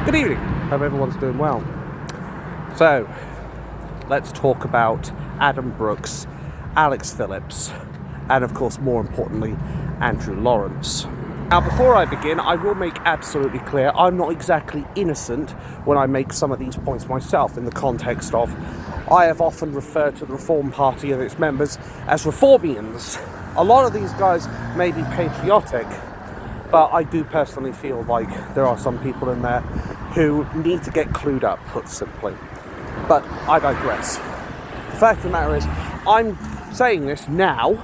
Good evening, hope everyone's doing well. So, let's talk about Adam Brooks, Alex Phillips, and of course, more importantly, Andrew Laurence. Now, before I begin, I will make absolutely clear I'm not exactly innocent when I make some of these points myself, in the context of I have often referred to the Reform Party and its members as Reformians. A lot of these guys may be patriotic, but I do personally feel like there are some people in there who need to get clued up, put simply. But I digress. The fact of the matter is, I'm saying this now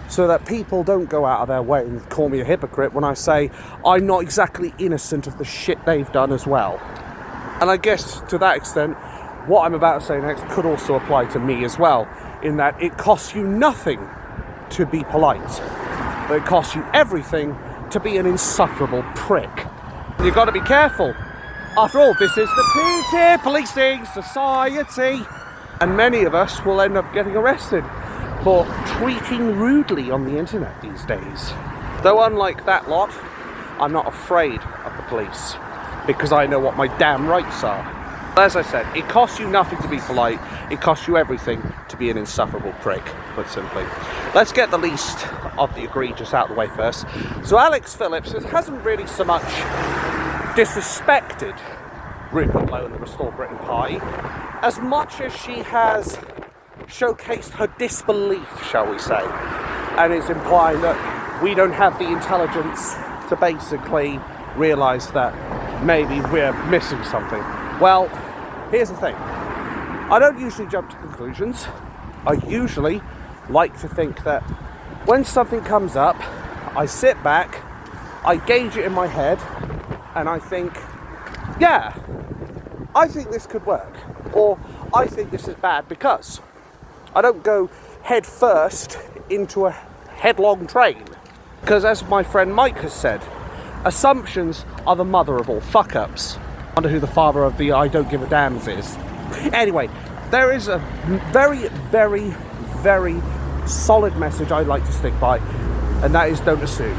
so that people don't go out of their way and call me a hypocrite when I say I'm not exactly innocent of the shit they've done as well. And I guess to that extent, what I'm about to say next could also apply to me as well, in that it costs you nothing to be polite, but it costs you everything to be an insufferable prick. You've got to be careful. After all, this is the two-tier policing society, and many of us will end up getting arrested for tweeting rudely on the internet these days. Though unlike that lot, I'm not afraid of the police, because I know what my damn rights are. As I said, it costs you nothing to be polite, it costs you everything to be an insufferable prick, put simply. Let's get the least of the egregious out of the way first. So Alex Phillips hasn't really so much disrespected Rupert Lowe and the Restore Britain Party as much as she has showcased her disbelief, shall we say, and is implying that we don't have the intelligence to basically realise that maybe we're missing something. Well, here's the thing. I don't usually jump to conclusions. I usually like to think that when something comes up, I sit back, I gauge it in my head, and I think, yeah, I think this could work, or I think this is bad because. I don't go head first into a headlong train, because as my friend Mike has said, assumptions are the mother of all fuck-ups. I wonder who the father of the I don't give a dams is. Anyway, there is a very, very, very solid message I'd like to stick by, and that is don't assume.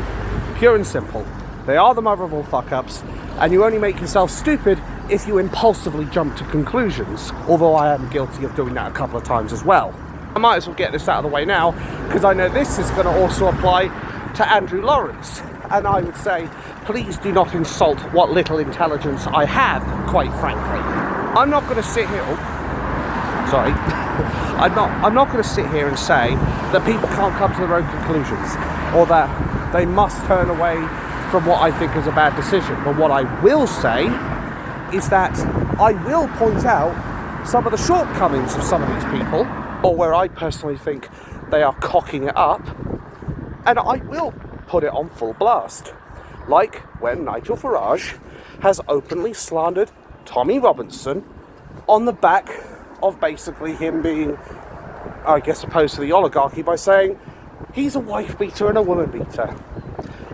Pure and simple. They are the mother of all fuck-ups, and you only make yourself stupid if you impulsively jump to conclusions, although I am guilty of doing that a couple of times as well. I might as well get this out of the way now, because I know this is going to also apply to Andrew Laurence, and I would say, please do not insult what little intelligence I have, quite frankly. I'm not going to sit here... sorry. I'm not going to sit here and say that people can't come to their own conclusions, or that they must turn away from what I think is a bad decision. But what I will say is that I will point out some of the shortcomings of some of these people, or where I personally think they are cocking it up, and I will put it on full blast. Like when Nigel Farage has openly slandered Tommy Robinson on the back of basically him being, I guess, opposed to the oligarchy by saying he's a wife beater and a woman beater,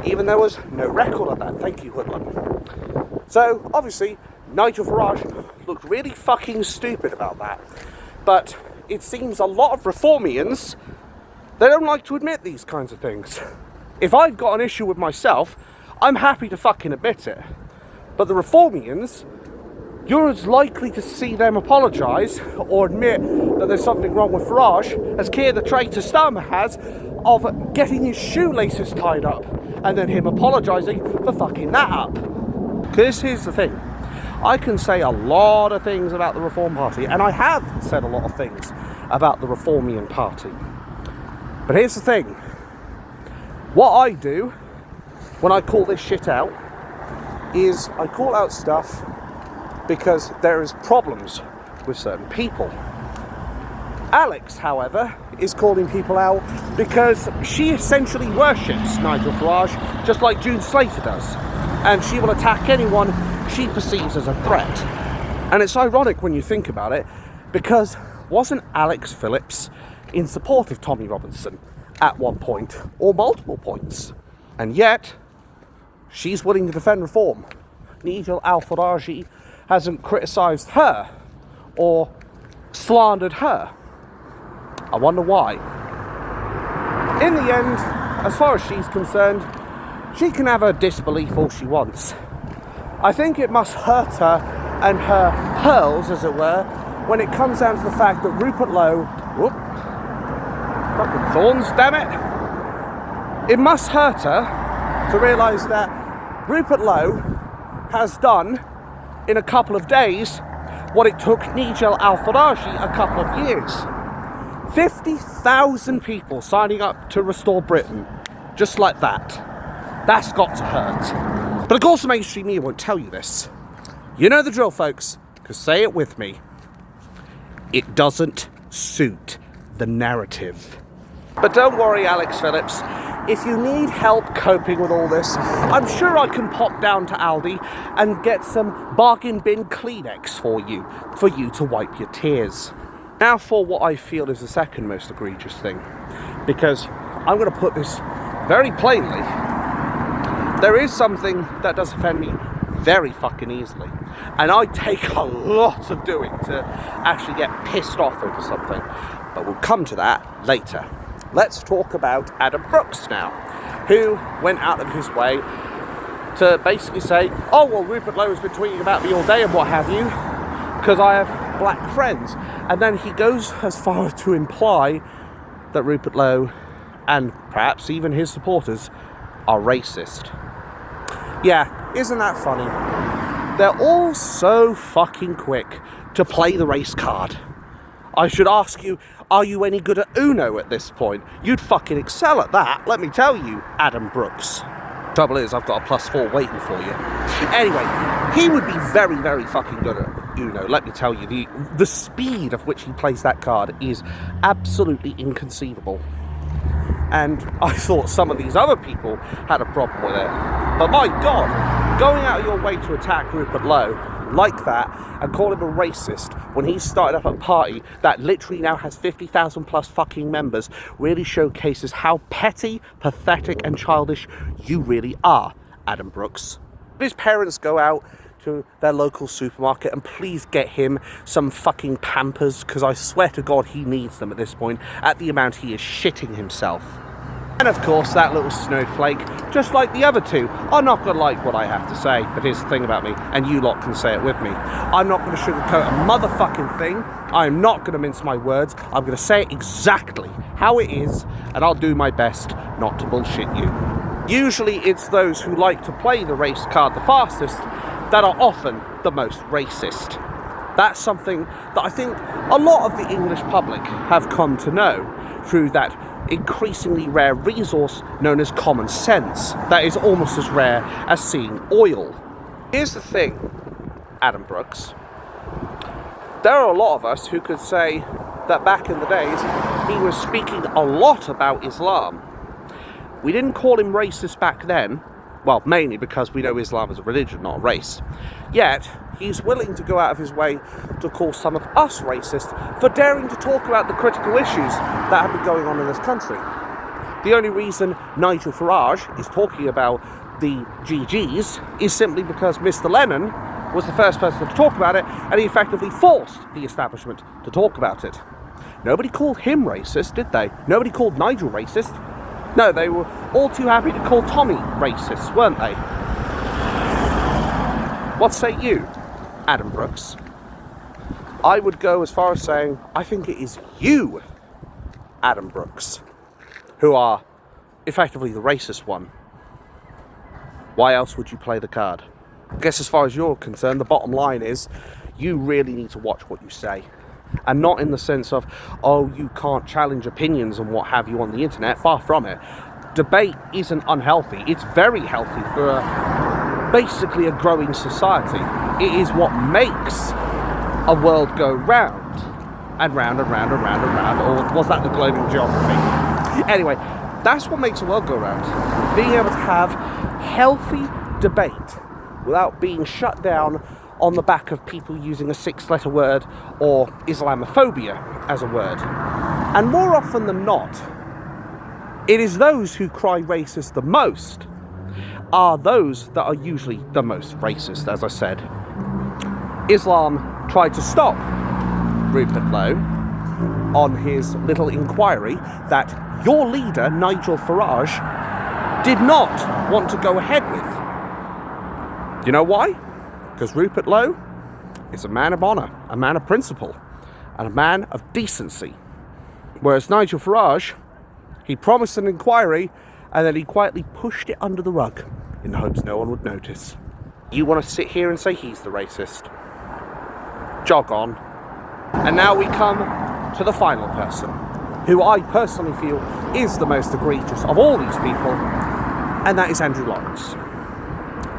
even there was no record of that. Thank you, Hoodlum. So obviously Nigel Farage looked really fucking stupid about that, but it seems a lot of Reformians, they don't like to admit these kinds of things. If I've got an issue with myself, I'm happy to fucking admit it. But the Reformians, you're as likely to see them apologise or admit that there's something wrong with Farage as Keir the traitor Starmer has of getting his shoelaces tied up and then him apologising for fucking that up. Because here's the thing. I can say a lot of things about the Reform Party, and I have said a lot of things about the Reformian Party. But here's the thing. What I do when I call this shit out is I call out stuff because there is problems with certain people. Alex, however, is calling people out because she essentially worships Nigel Farage just like June Slater does, and she will attack anyone she perceives as a threat. And it's ironic when you think about it, because wasn't Alex Phillips in support of Tommy Robinson at one point, or multiple points? And yet, she's willing to defend reform. Nigel Al-Farage hasn't criticised her, or slandered her. I wonder why. In the end, as far as she's concerned, she can have her disbelief all she wants. I think it must hurt her and her pearls, as it were, when it comes down to the fact that Rupert Lowe, fucking thorns, damn it. It must hurt her to realise that Rupert Lowe has done, in a couple of days, what it took Nigel Al-Faraji a couple of years. 50,000 people signing up to restore Britain, just like that. That's got to hurt. But of course the mainstream media won't tell you this. You know the drill, folks, because say it with me. It doesn't suit the narrative. But don't worry, Alex Phillips. If you need help coping with all this, I'm sure I can pop down to Aldi and get some bargain bin Kleenex for you to wipe your tears. Now for what I feel is the second most egregious thing, because I'm going to put this very plainly. There is something that does offend me very fucking easily, and I take a lot of doing to actually get pissed off over something, but we'll come to that later. Let's talk about Adam Brooks now, who went out of his way to basically say, oh, well, Rupert Lowe has been tweeting about me all day and what have you, because I have black friends. And then he goes as far as to imply that Rupert Lowe, and perhaps even his supporters, are racist. Yeah, isn't that funny? They're all so fucking quick to play the race card. I should ask you, are you any good at Uno at this point? You'd fucking excel at that, let me tell you, Adam Brooks. Trouble is, I've got a +4 waiting for you. Anyway, he would be very, very fucking good at Uno, let me tell you. The speed of which he plays that card is absolutely inconceivable. And I thought some of these other people had a problem with it. But my God, going out of your way to attack Rupert Lowe like that and call him a racist when he started up a party that literally now has 50,000 plus fucking members really showcases how petty, pathetic and childish you really are, Adam Brooks. His parents go out to their local supermarket and please get him some fucking Pampers, because I swear to God he needs them at this point at the amount he is shitting himself. And of course that little snowflake, just like the other two, are not going to like what I have to say. But here's the thing about me, and you lot can say it with me. I'm not going to sugarcoat a motherfucking thing. I'm not going to mince my words. I'm going to say it exactly how it is, and I'll do my best not to bullshit you. Usually it's those who like to play the race card the fastest that are often the most racist. That's something that I think a lot of the English public have come to know through that increasingly rare resource known as common sense that is almost as rare as seeing oil. Here's the thing, Adam Brooks. There are a lot of us who could say that back in the days he was speaking a lot about Islam. We didn't call him racist back then, well, mainly because we know Islam is a religion, not a race. Yet, he's willing to go out of his way to call some of us racist for daring to talk about the critical issues that have been going on in this country. The only reason Nigel Farage is talking about the GGs is simply because Mr. Lennon was the first person to talk about it, and he effectively forced the establishment to talk about it. Nobody called him racist, did they? Nobody called Nigel racist. No, they were all too happy to call Tommy racist, weren't they? What say you, Adam Brooks? I would go as far as saying, I think it is you, Adam Brooks, who are effectively the racist one. Why else would you play the card? I guess as far as you're concerned, the bottom line is you really need to watch what you say. And not in the sense of, oh, you can't challenge opinions and what have you on the internet. Far from it. Debate isn't unhealthy. It's very healthy for basically a growing society. It is what makes a world go round and round and round and round and round. Or was that the global geography? Anyway, that's what makes a world go round. Being able to have healthy debate without being shut down on the back of people using a 6-letter word or Islamophobia as a word. And more often than not, it is those who cry racist the most are those that are usually the most racist, as I said. Islam tried to stop Rupert Lowe on his little inquiry that your leader, Nigel Farage, did not want to go ahead with. You know why? Because Rupert Lowe is a man of honour, a man of principle, and a man of decency. Whereas Nigel Farage, he promised an inquiry and then he quietly pushed it under the rug in the hopes no one would notice. You want to sit here and say he's the racist? Jog on. And now we come to the final person, who I personally feel is the most egregious of all these people, and that is Andrew Laurence.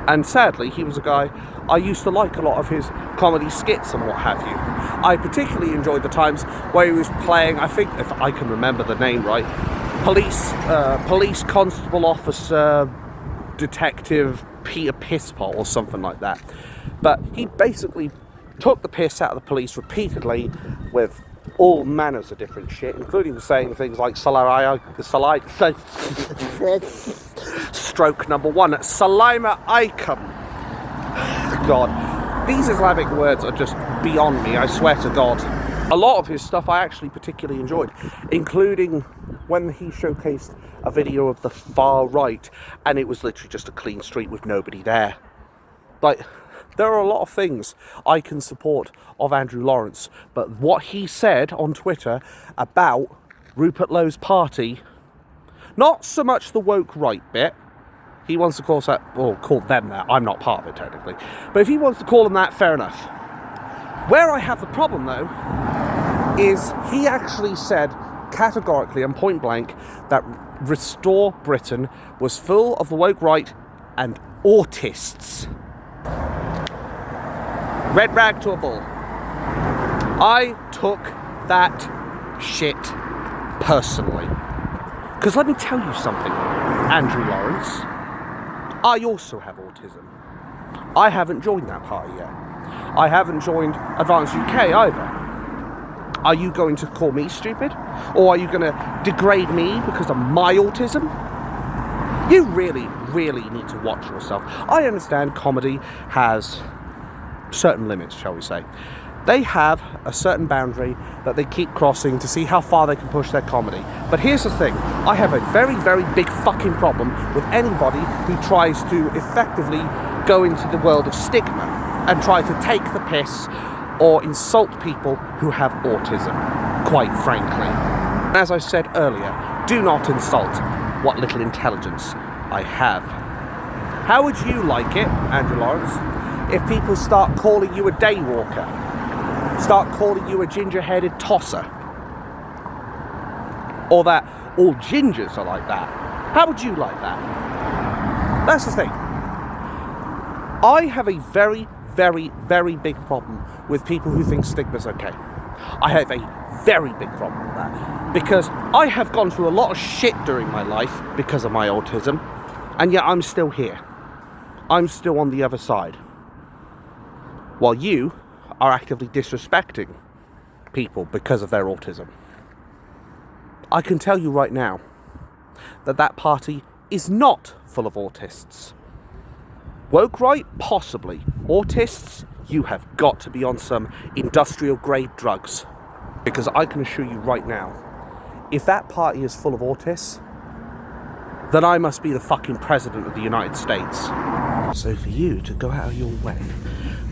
And sadly, he was a guy I used to like a lot of his comedy skits and what have you. I particularly enjoyed the times where he was playing, I think, if I can remember the name right, police constable officer detective Peter Pisspot or something like that. But he basically took the piss out of the police repeatedly with all manners of different shit, including saying things like stroke number one, Salima Aikum. God, these Islamic words are just beyond me, I swear to God. A lot of his stuff I actually particularly enjoyed, including when he showcased a video of the far right and it was literally just a clean street with nobody there. Like, there are a lot of things I can support of Andrew Laurence, but what he said on Twitter about Rupert Lowe's party, not so much the woke right bit, he wants to call them that, I'm not part of it technically, but if he wants to call them that, fair enough. Where I have the problem though, is he actually said categorically and point blank that Restore Britain was full of the woke right and autists. Red rag to a bull. I took that shit personally. Because let me tell you something, Andrew Laurence. I also have autism. I haven't joined that party yet. I haven't joined Advance UK either. Are you going to call me stupid? Or are you going to degrade me because of my autism? You really, really need to watch yourself. I understand comedy has certain limits, shall we say. They have a certain boundary that they keep crossing to see how far they can push their comedy. But here's the thing, I have a very, very big fucking problem with anybody who tries to effectively go into the world of stigma and try to take the piss or insult people who have autism, quite frankly. As I said earlier, do not insult what little intelligence I have. How would you like it, Andrew Laurence, if people start calling you a daywalker, start calling you a ginger-headed tosser, or that all gingers are like that? How would you like that? That's the thing. I have a very, very, very big problem with people who think stigma's okay. I have a very big problem with that, because I have gone through a lot of shit during my life because of my autism, and yet I'm still here. I'm still on the other side. While you are actively disrespecting people because of their autism. I can tell you right now that that party is not full of autists. Woke right? Possibly. Autists? You have got to be on some industrial grade drugs. Because I can assure you right now, if that party is full of autists, then I must be the fucking president of the United States. So for you to go out of your way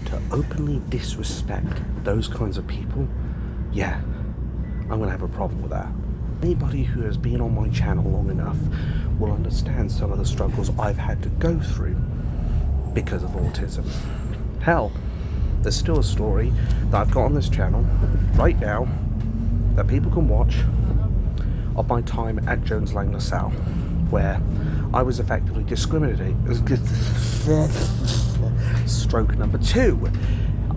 to openly disrespect those kinds of people, yeah, I'm going to have a problem with that. Anybody who has been on my channel long enough will understand some of the struggles I've had to go through because of autism. Hell, there's still a story that I've got on this channel right now that people can watch of my time at Jones Lang LaSalle, where I was effectively discriminated. Stroke number 2.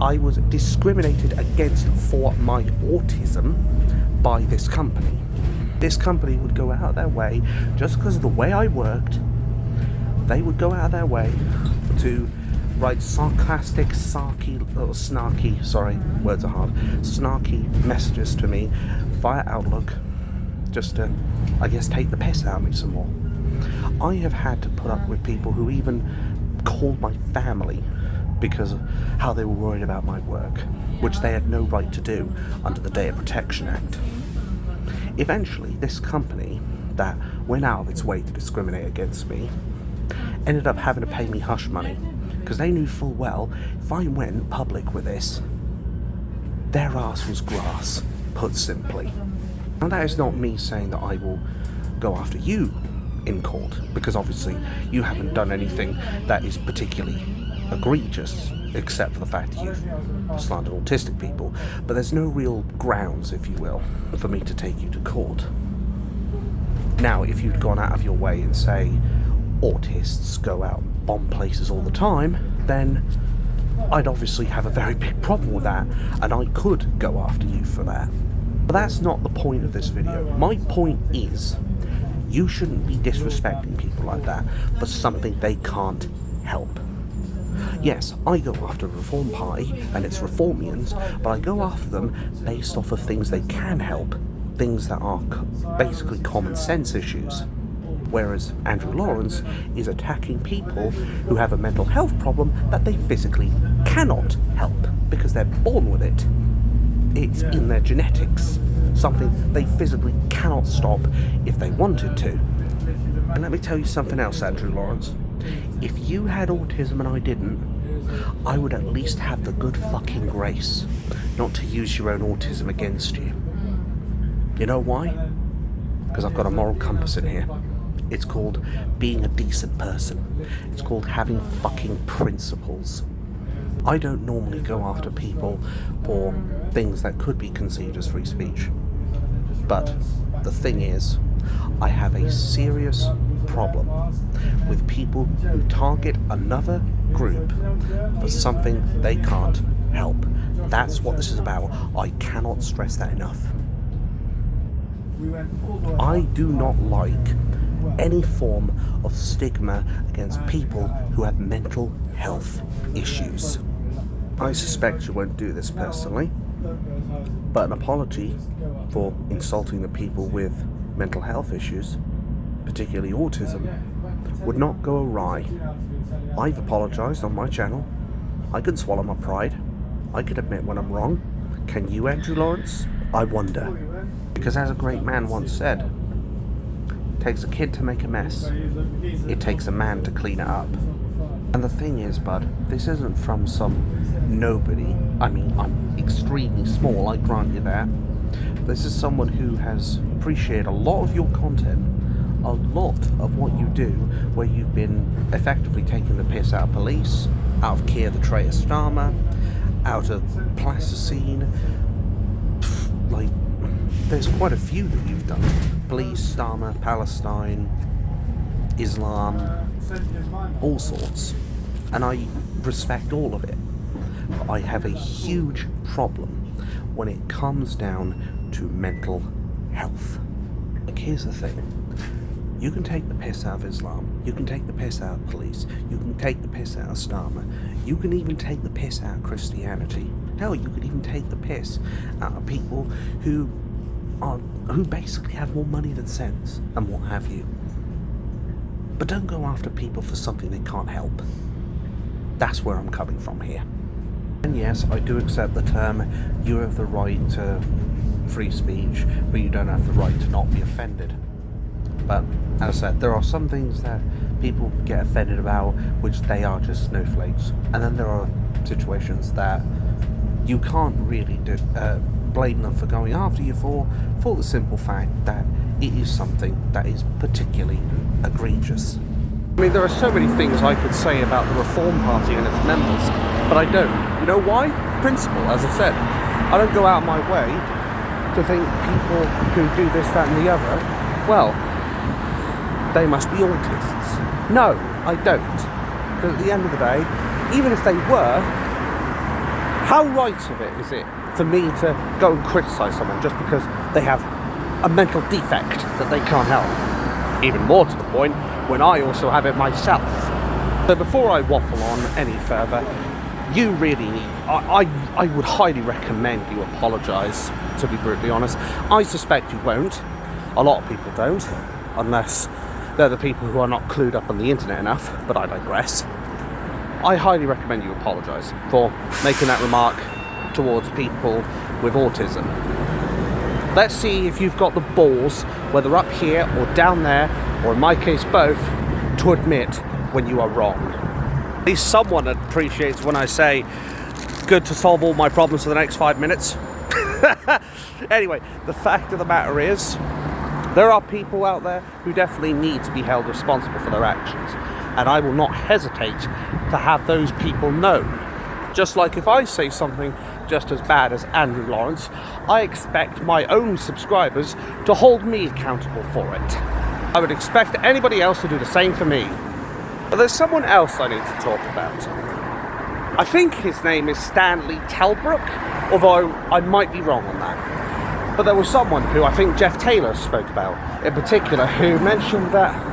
I was discriminated against for my autism by this company. This company would go out of their way, just because of the way I worked, they would go out of their way to write sarcastic, snarky, sorry, words are hard, snarky messages to me via Outlook, just to, I guess, take the piss out of me some more. I have had to put up with people who even called my family because of how they were worried about my work, which they had no right to do under the Data Protection Act. Eventually, this company that went out of its way to discriminate against me ended up having to pay me hush money, because they knew full well if I went public with this, their arse was grass, put simply. Now that is not me saying that I will go after you in court, because obviously you haven't done anything that is particularly egregious, except for the fact that you've slandered autistic people, but there's no real grounds, if you will, for me to take you to court. Now, if you'd gone out of your way and say autists go out and bomb places all the time, then I'd obviously have a very big problem with that, and I could go after you for that. But that's not the point of this video. My point is, you shouldn't be disrespecting people like that for something they can't help. Yes, I go after the Reform Party and its Reformians, but I go after them based off of things they can help, things that are basically common sense issues. Whereas Andrew Laurence is attacking people who have a mental health problem that they physically cannot help because they're born with it. It's in their genetics, something they physically cannot stop if they wanted to. And let me tell you something else, Andrew Laurence. If you had autism and I didn't, I would at least have the good fucking grace not to use your own autism against you. You know why? Because I've got a moral compass in here. It's called being a decent person. It's called having fucking principles. I don't normally go after people for things that could be conceived as free speech. But the thing is, I have a serious problem with people who target another group for something they can't help. That's what this is about. I cannot stress that enough. I do not like any form of stigma against people who have mental health issues. I suspect you won't do this personally, but an apology for insulting the people with mental health issues, particularly autism, would not go awry. I've apologised on my channel. I can swallow my pride. I can admit when I'm wrong. Can you, Andrew Laurence? I wonder. Because as a great man once said, it takes a kid to make a mess. It takes a man to clean it up. And the thing is, bud, this isn't from some nobody. I mean, I'm extremely small, I grant you that. This is someone who has appreciated a lot of your content, a lot of what you do, where you've been effectively taking the piss out of police, out of Keir the traitor Starmer, out of Plasticine. Like, there's quite a few that you've done. Police, Starmer, Palestine, Islam, all sorts. And I respect all of it. But I have a huge problem when it comes down to mental health. Like, here's the thing. You can take the piss out of Islam. You can take the piss out of police. You can take the piss out of Starmer. You can even take the piss out of Christianity. Hell, you could even take the piss out of people who basically have more money than sense and what have you. But don't go after people for something they can't help. That's where I'm coming from here. And yes, I do accept the term, you have the right to free speech, but you don't have the right to not be offended. But as I said, there are some things that people get offended about, which they are just snowflakes. And then there are situations that you can't really blame them for going after you for the simple fact that it is something that is particularly egregious. I mean, there are so many things I could say about the Reform Party and its members, but I don't. You know why? Principle, as I said. I don't go out of my way to think people who do this, that and the other, well, they must be autists. No, I don't. Because at the end of the day, even if they were, how right of it is it for me to go and criticise someone just because they have a mental defect that they can't help? Even more to the point, when I also have it myself. So before I waffle on any further, you really need, I would highly recommend you apologise, to be brutally honest. I suspect you won't. A lot of people don't, unless they're the people who are not clued up on the internet enough, but I digress. I highly recommend you apologise for making that remark towards people with autism. Let's see if you've got the balls, whether up here or down there, or in my case both, to admit when you are wrong. At least someone appreciates when I say, good to solve all my problems for the next 5 minutes. Anyway, the fact of the matter is, there are people out there who definitely need to be held responsible for their actions. And I will not hesitate to have those people known. Just like if I say something just as bad as Andrew Laurence, I expect my own subscribers to hold me accountable for it. I would expect anybody else to do the same for me. But there's someone else I need to talk about. I think his name is Stanley Telbrook, although I might be wrong on that. But there was someone who I think Jeff Taylor spoke about, in particular, who mentioned that,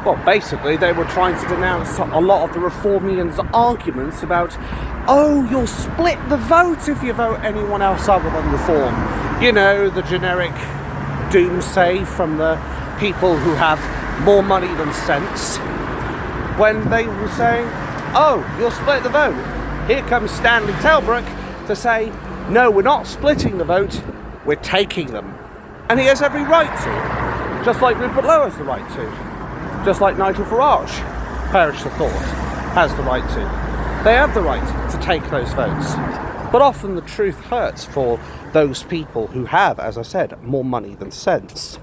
well, basically they were trying to denounce a lot of the Reformians' arguments about, oh, you'll split the vote if you vote anyone else other than Reform. You know, the generic doomsay from the people who have more money than sense. When they were saying, oh, you'll split the vote. Here comes Stanley Telbrook to say, no, we're not splitting the vote, we're taking them. And he has every right to, just like Rupert Lowe has the right to, just like Nigel Farage, perish the thought, has the right to. They have the right to take those votes. But often the truth hurts for those people who have, as I said, more money than sense.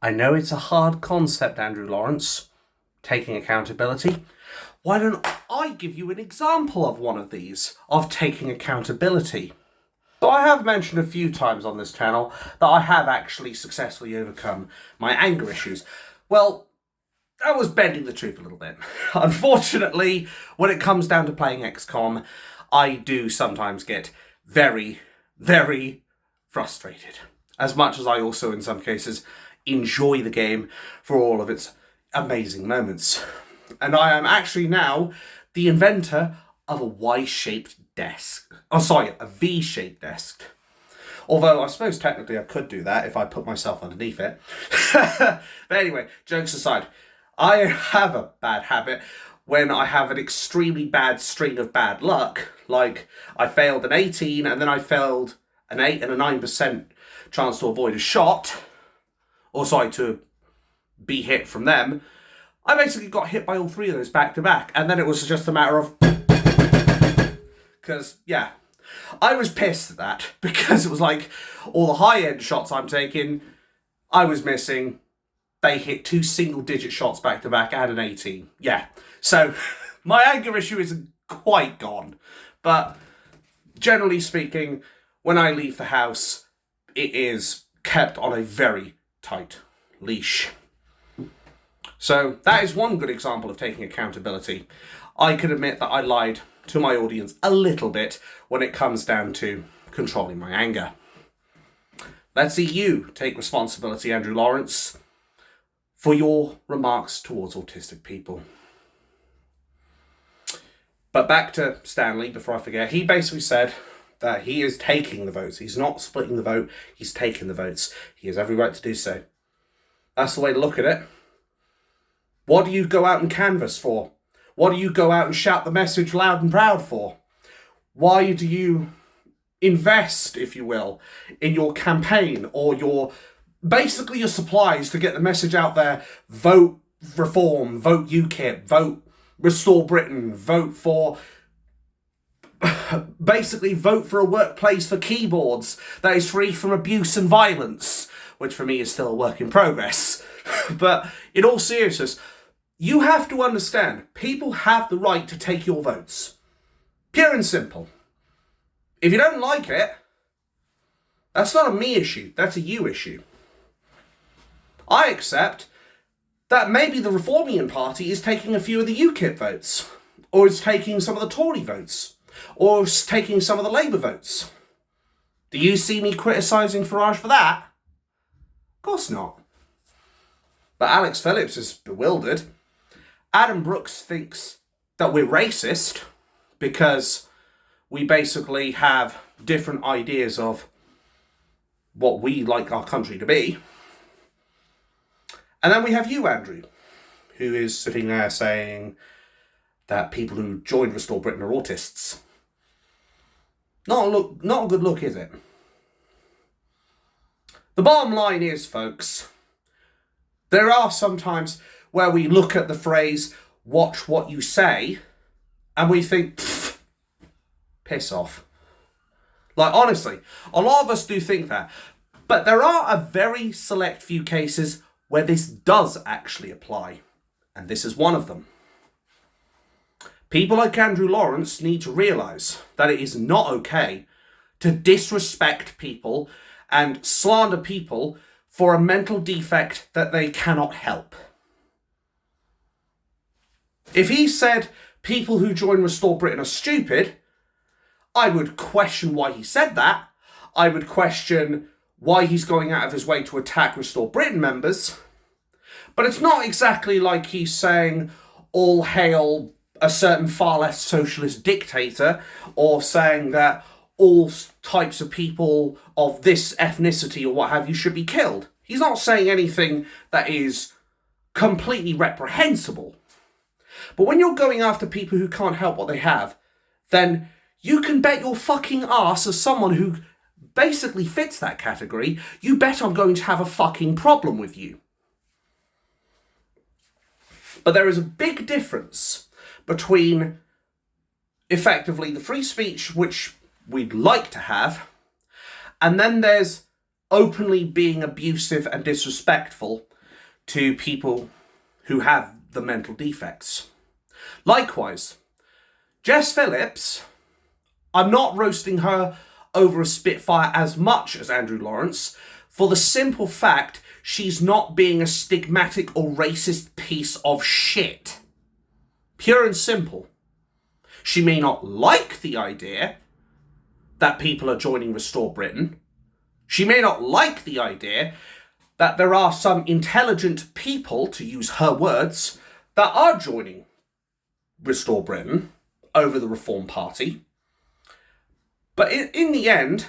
I know it's a hard concept, Andrew Laurence, taking accountability. Why don't I give you an example of one of these, of taking accountability? So I have mentioned a few times on this channel that I have actually successfully overcome my anger issues. Well, I was bending the truth a little bit. Unfortunately, when it comes down to playing XCOM, I do sometimes get very, very frustrated. As much as I also, in some cases, enjoy the game for all of its amazing moments. And I am actually now the inventor of a Y-shaped desk. Oh, sorry, a V-shaped desk. Although I suppose technically I could do that if I put myself underneath it. But anyway, jokes aside, I have a bad habit when I have an extremely bad string of bad luck. Like, I failed an 18 and then I failed an 8 and a 9% chance to avoid a shot. Or sorry, to be hit from them. I basically got hit by all three of those back to back. And then it was just a matter of... Because, yeah, I was pissed at that. Because it was like, all the high-end shots I'm taking, I was missing. They hit 2 single-digit shots back to back and an 18. Yeah. So, my anger issue isn't quite gone. But, generally speaking, when I leave the house, it is kept on a very tight leash. So that is one good example of taking accountability. I can admit that I lied to my audience a little bit when it comes down to controlling my anger. Let's see you take responsibility, Andrew Laurence, for your remarks towards autistic people. But back to Stanley, before I forget, he basically said that he is taking the votes. He's not splitting the vote, he's taking the votes. He has every right to do so. That's the way to look at it. What do you go out and canvass for? What do you go out and shout the message loud and proud for? Why do you invest, if you will, in your campaign or your supplies to get the message out there? Vote Reform, vote UKIP, vote Restore Britain, vote for... basically vote for a workplace for keyboards that is free from abuse and violence, which for me is still a work in progress. But in all seriousness, you have to understand, people have the right to take your votes. Pure and simple. If you don't like it, that's not a me issue, that's a you issue. I accept that maybe the Reformian Party is taking a few of the UKIP votes, or is taking some of the Tory votes, or is taking some of the Labour votes. Do you see me criticising Farage for that? Of course not. But Alex Phillips is bewildered. Adam Brooks thinks that we're racist because we basically have different ideas of what we like our country to be. And then we have you, Andrew, who is sitting there saying that people who join Restore Britain are autists. Not a good look, is it? The bottom line is, folks, there are some times where we look at the phrase, watch what you say, And we think, piss off. Like, honestly, a lot of us do think that. But there are a very select few cases where this does actually apply. And this is one of them. People like Andrew Laurence need to realise that it is not okay to disrespect people and slander people for a mental defect that they cannot help. If he said people who join Restore Britain are stupid, I would question why he said that. I would question why he's going out of his way to attack Restore Britain members. But it's not exactly like he's saying, all hail a certain far left socialist dictator, or saying that all types of people of this ethnicity or what have you should be killed. He's not saying anything that is completely reprehensible. But when you're going after people who can't help what they have, then you can bet your fucking ass as someone who basically fits that category, you bet I'm going to have a fucking problem with you. But there is a big difference between effectively the free speech which we'd like to have, and then there's openly being abusive and disrespectful to people who have the mental defects. Likewise, Jess Phillips, I'm not roasting her over a Spitfire as much as Andrew Laurence, for the simple fact she's not being a stigmatic or racist piece of shit. Pure and simple. She may not like the idea that people are joining Restore Britain. She may not like the idea that there are some intelligent people, to use her words, that are joining Restore Britain over the Reform Party. But in the end,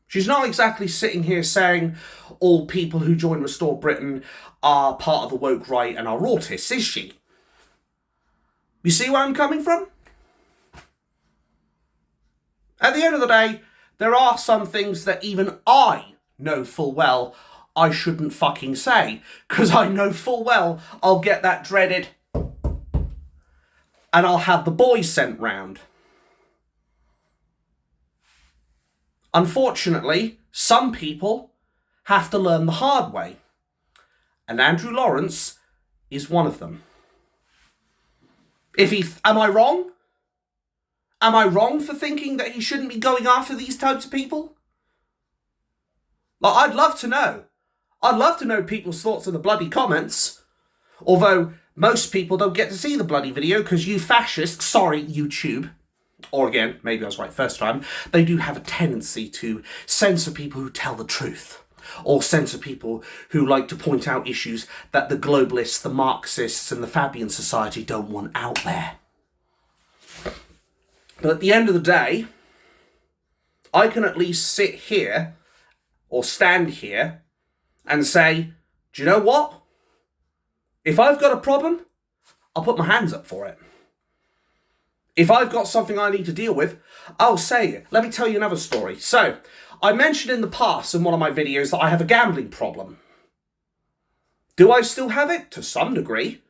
she's not exactly sitting here saying all people who join Restore Britain are part of the woke right and are autists, is she? You see where I'm coming from? At the end of the day, there are some things that even I know full well I shouldn't fucking say, because I know full well I'll get that dreaded and I'll have the boys sent round. Unfortunately, some people have to learn the hard way, and Andrew Laurence is one of them. Am I wrong? Am I wrong for thinking that he shouldn't be going after these types of people? Like, I'd love to know. I'd love to know people's thoughts in the bloody comments. Although most people don't get to see the bloody video because you fascists, sorry, YouTube, or again, maybe I was right first time, they do have a tendency to censor people who tell the truth. Or censor people who like to point out issues that the globalists, the Marxists, and the Fabian Society don't want out there. But at the end of the day, I can at least sit here, or stand here, and say, do you know what? If I've got a problem, I'll put my hands up for it. If I've got something I need to deal with, I'll say it. Let me tell you another story. So, I mentioned in the past in one of my videos that I have a gambling problem. Do I still have it? To some degree.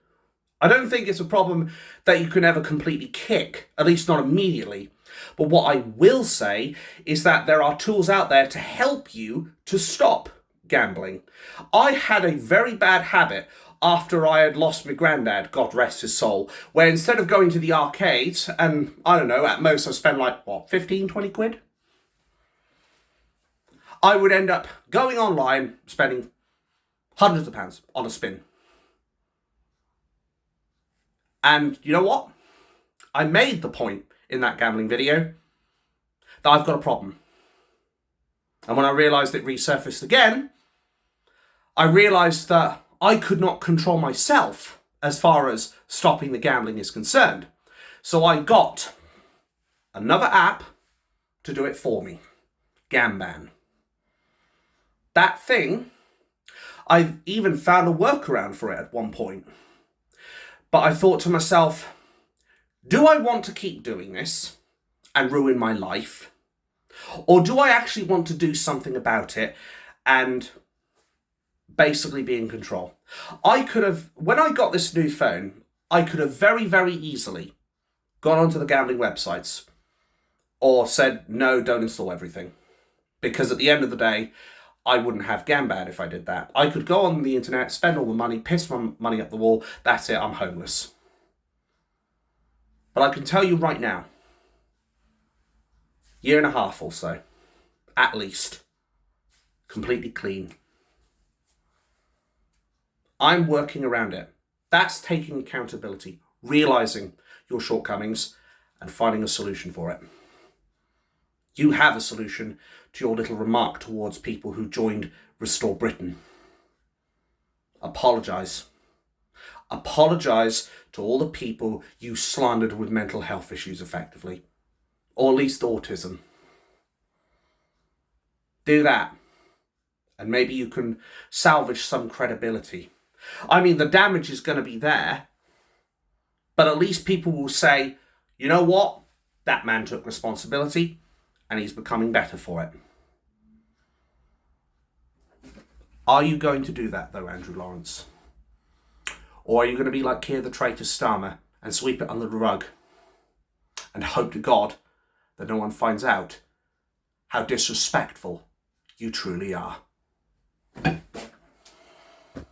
I don't think it's a problem that you can ever completely kick, at least not immediately. But what I will say is that there are tools out there to help you to stop gambling. I had a very bad habit after I had lost my granddad, God rest his soul, where instead of going to the arcades, and I don't know, at most I spent like, 15, 20 quid? I would end up going online, spending hundreds of pounds on a spin. And you know what? I made the point in that gambling video that I've got a problem. And when I realised it resurfaced again, I realised that I could not control myself as far as stopping the gambling is concerned. So I got another app to do it for me. Gamban. That thing, I even found a workaround for it at one point. But I thought to myself, do I want to keep doing this and ruin my life? Or do I actually want to do something about it and basically be in control? I could have, when I got this new phone, I could have very, very easily gone onto the gambling websites or said, no, don't install everything. Because at the end of the day, I wouldn't have Gambad if I did that. I could go on the internet, spend all the money, piss my money up the wall. That's it, I'm homeless. But I can tell you right now, year and a half or so, at least, completely clean. I'm working around it. That's taking accountability, realising your shortcomings and finding a solution for it. You have a solution to your little remark towards people who joined Restore Britain. Apologise. Apologise to all the people you slandered with mental health issues effectively. Or at least autism. Do that. And maybe you can salvage some credibility. I mean, the damage is going to be there. But at least people will say, you know what? That man took responsibility and he's becoming better for it. Are you going to do that though, Andrew Laurence? Or are you going to be like Keir the traitor Starmer and sweep it under the rug and hope to God that no one finds out how disrespectful you truly are?